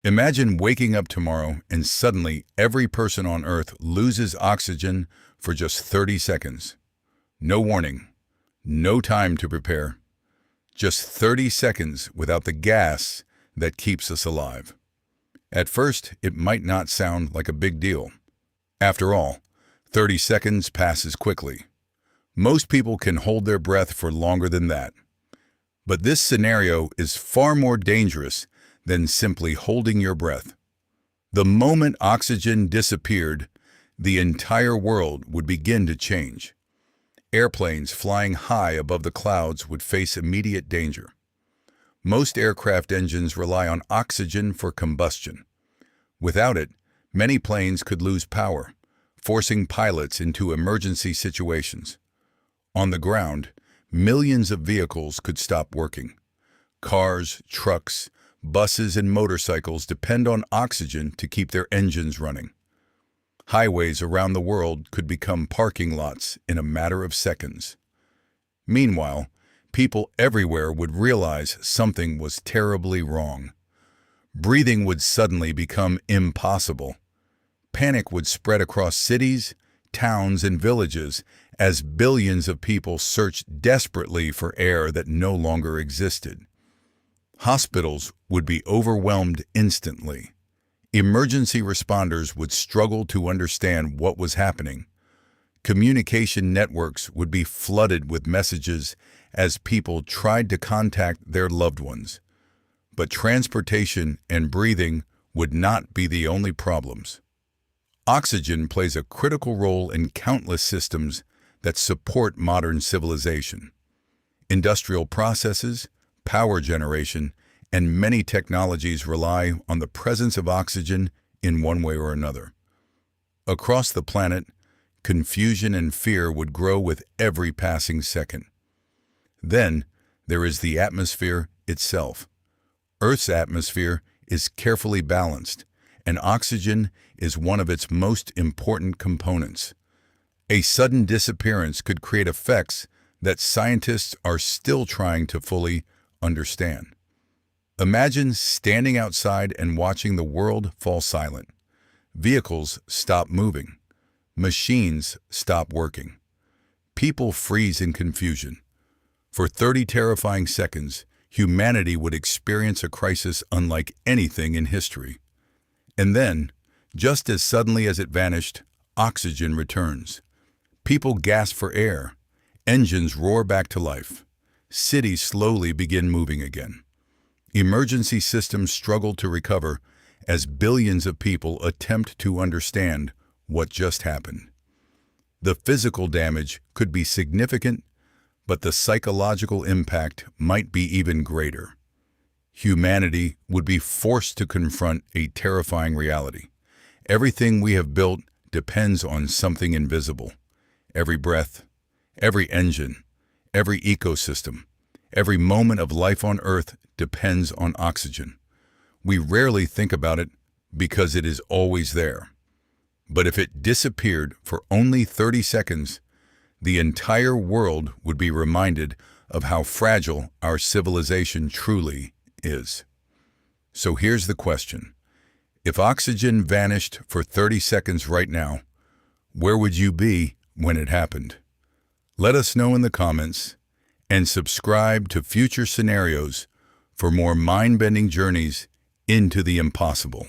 Imagine waking up tomorrow and suddenly every person on Earth loses oxygen for just 30 seconds. No warning, no time to prepare, just 30 seconds without the gas that keeps us alive. At first, it might not sound like a big deal. After all, 30 seconds passes quickly. Most people can hold their breath for longer than that. But this scenario is far more dangerous than simply holding your breath. The moment oxygen disappeared, the entire world would begin to change. Airplanes flying high above the clouds would face immediate danger. Most aircraft engines rely on oxygen for combustion. Without it, many planes could lose power, forcing pilots into emergency situations. On the ground, millions of vehicles could stop working. Cars, trucks, buses, and motorcycles depend on oxygen to keep their engines running. Highways around the world could become parking lots in a matter of seconds. Meanwhile, people everywhere would realize something was terribly wrong. Breathing would suddenly become impossible. Panic would spread across cities, towns, and villages as billions of people searched desperately for air that no longer existed. Hospitals would be overwhelmed instantly. Emergency responders would struggle to understand what was happening. Communication networks would be flooded with messages as people tried to contact their loved ones. But transportation and breathing would not be the only problems. Oxygen plays a critical role in countless systems that support modern civilization. Industrial processes, power generation, and many technologies rely on the presence of oxygen in one way or another. Across the planet, confusion and fear would grow with every passing second. Then, there is the atmosphere itself. Earth's atmosphere is carefully balanced, and oxygen is one of its most important components. A sudden disappearance could create effects that scientists are still trying to fully understand. Imagine standing outside and watching the world fall silent. Vehicles stop moving. Machines stop working. People freeze in confusion. For 30 terrifying seconds, humanity would experience a crisis unlike anything in history. And then, just as suddenly as it vanished, oxygen returns. People gasp for air. Engines roar back to life. Cities slowly begin moving again. Emergency systems struggle to recover as billions of people attempt to understand what just happened. The physical damage could be significant, but the psychological impact might be even greater. Humanity would be forced to confront a terrifying reality. Everything we have built depends on something invisible. Every breath, every engine, every ecosystem, every moment of life on Earth depends on oxygen. We rarely think about it because it is always there. But if it disappeared for only 30 seconds, the entire world would be reminded of how fragile our civilization truly is. So here's the question. If oxygen vanished for 30 seconds right now, where would you be when it happened? Let us know in the comments and subscribe to future scenarios for more mind-bending journeys into the impossible.